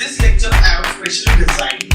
This lecture I have specially designed.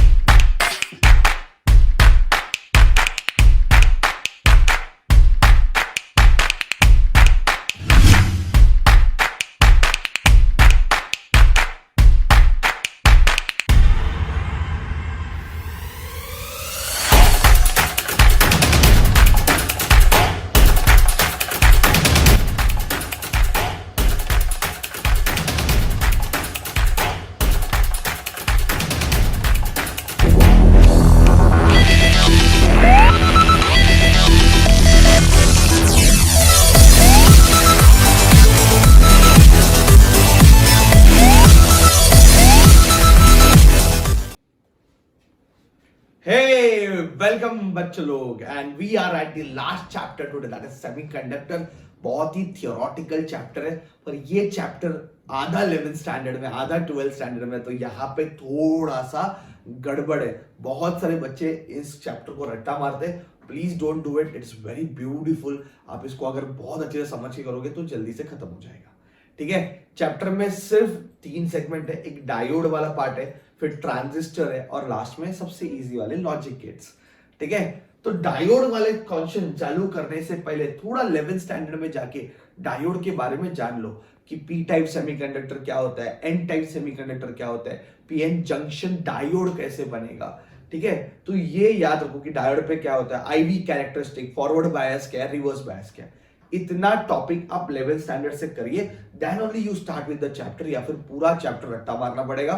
Hey, welcome बच्चों लोग and we are at the last chapter today that is semiconductor. बहुत ही theoretical chapter है पर ये chapter आधा 11th standard में आधा 12th स्टैंडर्ड में, तो यहाँ पे थोड़ा सा गड़बड़ है. बहुत सारे बच्चे इस चैप्टर को रट्टा मारते हैं. Please don't do it, it's very beautiful. आप इसको अगर बहुत अच्छे से समझ के करोगे तो जल्दी से खत्म हो जाएगा. ठीक है, चैप्टर में सिर्फ 3 सेगमेंट है. एक डायोड वाला पार्ट है, फिर ट्रांजिस्टर है और लास्ट में सबसे इजी वाले लॉजिक गेट्स. ठीक है, तो डायोड वाले क्वेश्चन चालू करने से पहले थोड़ा 11th स्टैंडर्ड में जाके डायोड के बारे में जान लो कि पी टाइप सेमीकंडक्टर क्या होता है, एन टाइप सेमीकंडक्टर क्या होता है, पीएन जंक्शन डायोड कैसे बनेगा. ठीक है, तो ये याद रखो कि डायोड पे क्या होता है, आईवी कैरेक्टरिस्टिक, फॉरवर्ड बायस क्या है, रिवर्स बायस क्या है. इतना टॉपिक आप 11th स्टैंडर्ड से करिए, then only you start with the chapter. या फिर पूरा चैप्टर रट्टा मारना पड़ेगा,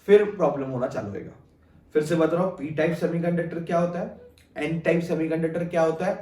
फिर प्रॉब्लम होना चालू होगा. फिर से बता रहा हूं, पी टाइप सेमीकंडक्टर क्या होता है, एन टाइप सेमीकंडक्टर क्या होता है,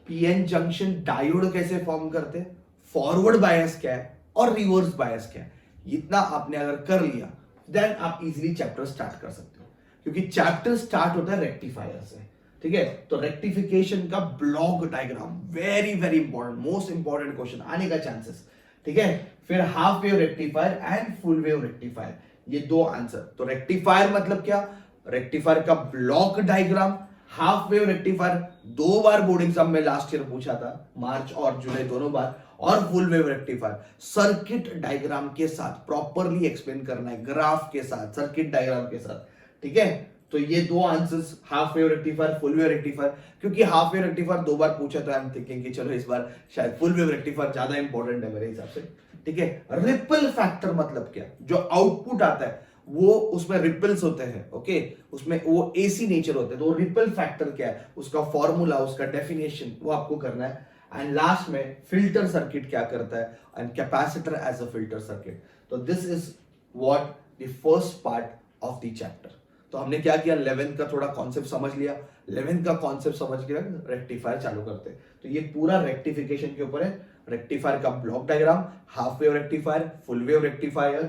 पीएन जंक्शन डायोड कैसे फॉर्म करते हैं, फॉरवर्ड बायस क्या है और रिवर्स बायस क्या है. इतना आपने अगर कर लिया देन आप इजीली चैप्टर स्टार्ट कर सकते हो, क्योंकि चैप्टर स्टार्ट होता है रेक्टिफायर से. ठीक है, तो रेक्टिफिकेशन का block diagram very very important, most important question आने का चांसेस. ठीक है, फिर half wave rectifier and full wave rectifier, ये 2 आंसर. तो रेक्टिफायर मतलब क्या, रेक्टिफायर का block diagram. Half wave rectifier 2 बार बोर्ड एग्जाम में लास्ट ईयर पूछा था, मार्च और जुलाई दोनों बार. और full wave rectifier circuit diagram के साथ प्रॉपरली एक्सप्लेन करना है, ग्राफ के साथ, सर्किट डायग्राम के साथ. ठीक है, तो ये 2 answers, half wave rectifier, full wave rectifier. क्योंकि हाफ वेव रेक्टिफायर 2 बार पूछा तो आई एम थिंकिंग कि चलो इस बार शायद फुल वेव रेक्टिफायर ज्यादा इंपॉर्टेंट है मेरे हिसाब से. ठीक है, रिपल फैक्टर मतलब क्या, जो आउटपुट आता है वो उसमें रिपल्स होते हैं. ओके, उसमें वो एसी नेचर होते हैं, तो रिपल फैक्टर क्या है, उसका फॉर्मूला, उसका डेफिनेशन वो आपको करना है. एंड लास्ट में फिल्टर सर्किट क्या करता है and capacitor as a filter circuit. तो this is what the first part of the chapter. तो हमने क्या किया, 11th का थोड़ा कॉन्सेप्ट समझ लिया. 11th का कॉन्सेप्ट समझ के रेक्टिफायर चालू करते हैं. तो ये पूरा रेक्टिफिकेशन के ऊपर है. रेक्टिफायर का block diagram, half wave rectifier, full wave rectifier,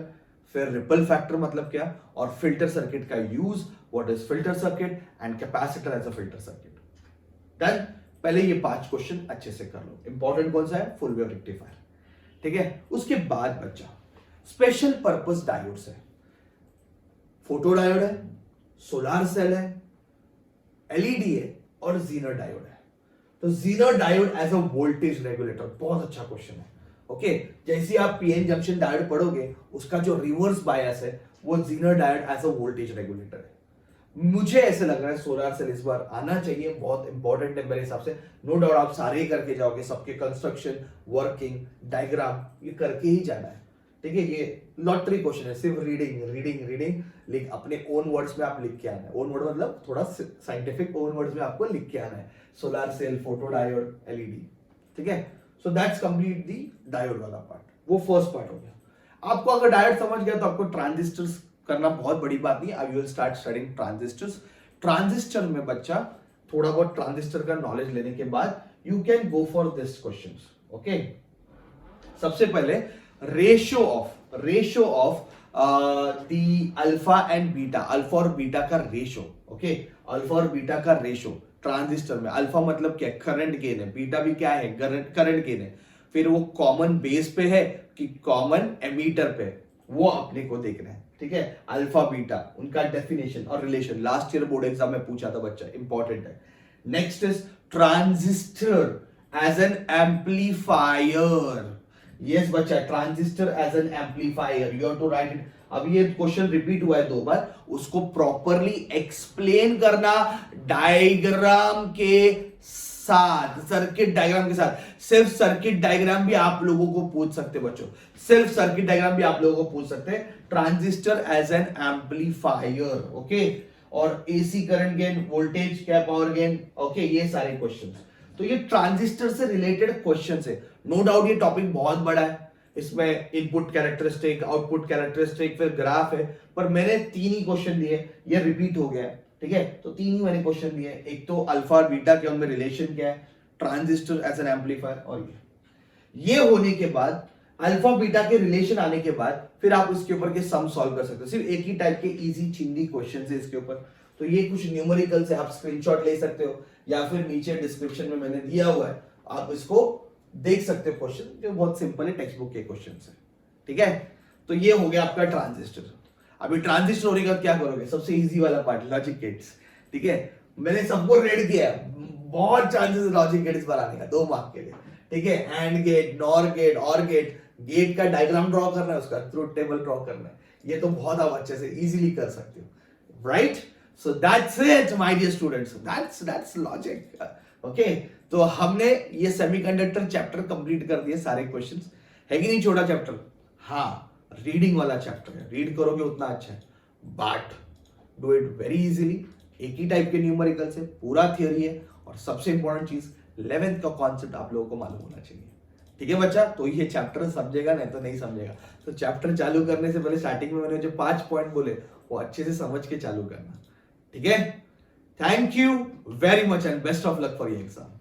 फिर रिपल फैक्टर मतलब क्या, और फिल्टर सर्किट का use, what is filter circuit and capacitor as a filter circuit. Done. पहले ये 5 क्वेश्चन अच्छे से कर लो. इंपॉर्टेंट कौन सा है, फुल वेव रेक्टिफायर. ठीक है, उसके बाद बच्चा स्पेशल पर्पस डायोड्स है. फोटो डायोड है, सोलार सेल है, एलईडी है और जीनर डायोड है. तो zener diode as a voltage regulator, बहुत अच्छा क्वेश्चन है. ओके, जैसे आप पीएन जंक्शन डायोड पढ़ोगे, उसका जो रिवर्स बायस है वो zener diode as a voltage regulator है. मुझे ऐसे लग रहा है सोलार सेल इस बार आना चाहिए, बहुत इंपॉर्टेंट है मेरे हिसाब से. नो डाउट आप सारे ही करके जाओगे, सबके कंस्ट्रक्शन, वर्किंग, डायग्राम ये करके ही जाना है. ठीक है, ये लॉटरी क्वेश्चन है, सिर्फ रीडिंग रीडिंग रीडिंग, लेकिन अपने ओन वर्ड्स में आप लिख के आना है. ओन वर्ड मतलब थोड़ा साइंटिफिक ओन वर्ड्स में आपको लिख के आना है. Solar cell, photo diode, LED. ठीक है, so that's complete the diode वाला पार्ट. वो फर्स्ट पार्ट हो गया. आपको अगर डायोड समझ गया तो आपको ट्रांजिस्टर्स करना बहुत बड़ी बात नहीं. I will start studying transistors. Transistor में बच्चा थोड़ा बहुत ट्रांजिस्टर का नॉलेज लेने के बाद you can go for this questions. Okay, सबसे पहले ratio of the alpha and beta, alpha और बीटा का रेशियो. ओके, अल्फा और बीटा का रेशियो ट्रांजिस्टर में. अल्फा मतलब क्या, करंट गेन है, बीटा भी क्या है, करंट गेन है. फिर वो कॉमन बेस पे है कि कॉमन एमीटर पे, वो अपने को देखना है. ठीक है, अल्फा बीटा, उनका डेफिनेशन और relation last year board exam में पूछा था बच्चा, इंपॉर्टेंट है. Next is transistor as an amplifier. Yes बच्चा, transistor as an amplifier, you have to write it. अब ये क्वेश्चन रिपीट हुआ है 2 बार, उसको प्रॉपरली एक्सप्लेन करना डायग्राम के साथ, सर्किट डायग्राम के साथ। सिर्फ सर्किट डायग्राम भी आप लोगों को पूछ सकते बच्चों, सिर्फ सर्किट डायग्राम भी आप लोगों को पूछ सकते हैं। Transistor as an amplifier, okay, और एसी करंट गेन, वोल्टेज क्या, पावर गेन, ओके, ये सारे क्वेश्चंस। तो ये ट्रांजिस्टर से रिलेटेड क्वेश्चंस है। नो डाउट ये टॉपिक बहुत बड़ा है, इसमें इनपुट कैरेक्टरिस्टिक, आउटपुट कैरेक्टरिस्टिक, फिर ग्राफ है, पर मैंने 3 ही क्वेश्चन दिए, ये रिपीट हो गया है, ठीक है। तो 3 ही मैंने क्वेश्चन दिए, एक तो अल्फा और बीटा के उनमें रिलेशन क्या है, ट्रांजिस्टर एज एन एम्पलीफायर, और ये होने के बाद, अल्फा बीटा के रिलेशन आने के बाद, फिर आप उसके ऊपर के सम सॉल्व कर सकते हो। सिर्फ एक ही टाइप के इजी चिंदी क्वेश्चन है इसके ऊपर। तो ये कुछ न्यूमेरिकल से आप स्क्रीनशॉट ले सकते हो, या फिर नीचे डिस्क्रिप्शन में मैंने दिया हुआ है, आप इसको देख सकते हो। क्वेश्चन जो बहुत सिंपल है, टेक्स्ट बुक के क्वेश्चन है, ठीक है। तो ये हो गया आपका ट्रांजिस्टर। अभी ट्रांजिस्टर होने का क्या करोगे, सबसे इजी वाला पार्ट, लॉजिक गेट्स, ठीक है। मैंने सबको रेड किया है, बहुत चांसेस लॉजिक गेट्स पर आने का 2 मार्क के लिए, ठीक है। एंड गेट, नॉर गेट, और गेट, गेट का डायग्राम ड्रॉ करना है, उसका ट्रुथ टेबल ड्रॉ करना है, ये तो बहुत आप अच्छे से इजीली कर सकते हो, right. So that's it my dear students, that's logic, okay. तो हमने ये सेमीकंडक्टर चैप्टर कंप्लीट कर दिए, सारे क्वेश्चंस है कि नहीं, छोटा चैप्टर, हाँ, रीडिंग वाला चैप्टर है, रीड करोगे उतना अच्छा है, but do it very easily. एक ही टाइप के न्यूमेरिकल से, पूरा थियरी है, और सबसे इंपॉर्टेंट चीज 11th का कॉन्सेप्ट आप लोगों को मालूम होना चाहिए, ठीक है बच्चा। तो ये चैप्टर समझेगा, नहीं तो नहीं समझेगा। तो चैप्टर चालू करने से पहले स्टार्टिंग में मैंने जो 5 पॉइंट बोले, वो अच्छे से समझ के चालू करना, ठीक है। Thank you very much and best of luck for your exam.